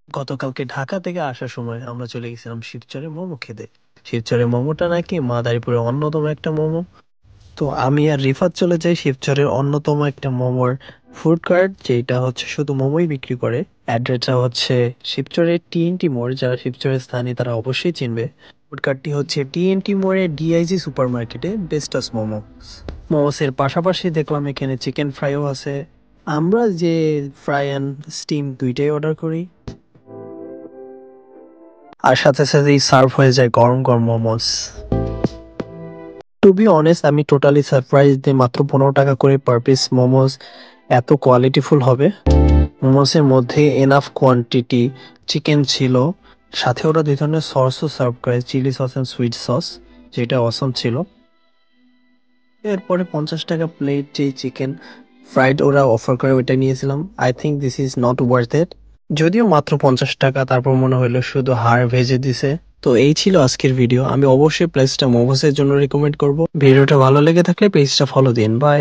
গতকালকে ঢাকা থেকে আসার সময় আমরা চলে গেছিলাম শিবচরে মোমো খেতে। শিবচরের মোমোটা নাকি মাদারীপুরের অন্যতম একটা মোমো। তো আমি আর রিফাত চলে যাই শিবচরের অন্যতম একটা মোমোর ফুড কার্ট, যেটা হচ্ছে শুধু মোমোই বিক্রি করে। অ্যাড্রেসটা হচ্ছে শিবচরের টিএনটি মোড়। যারা শিবচরের স্থানীয় তারা অবশ্যই চিনবে। ফুড কার্টটি হচ্ছে টিএনটি মোড়ে ডিআইজি সুপার মার্কেটে বেস্টাস মোমো। মোমোসের পাশাপাশি দেখলাম এখানে চিকেন ফ্রাইও আছে। আমরা যে ফ্রাই অ্যান্ড স্টিম দুইটাই অর্ডার করি, আর সাথে সাথেই সার্ভ হয়ে যায় গরম গরম মোমোস। টু বি অনেস্ট, আমি টোটালি সারপ্রাইজ দিই মাত্র 15 টাকা করে পার পিস মোমোস এত কোয়ালিটিফুল হবে। মোমোসের মধ্যে এনাফ কোয়ান্টিটি চিকেন ছিল, সাথে ওরা 2 ধরনের সসও সার্ভ করে, chili sauce and sweet sauce, যেটা অসম ছিল। এরপরে 50 টাকা প্লেট যেই চিকেন ফ্রাইড ওরা অফার করে ওইটা নিয়েছিলাম। I think this is not worth it. যদিও মাত্র 50 টাকা, তারপর মনে হলো শুধু হাড় ভেজে দিছে। তো এই ছিল আজকের ভিডিও। আমি অবশ্যই প্লেসটা মোমোসের জন্য রিকমেন্ড করব। ভিডিওটা ভালো লেগে থাকলে পেজটা ফলো দিন। বাই।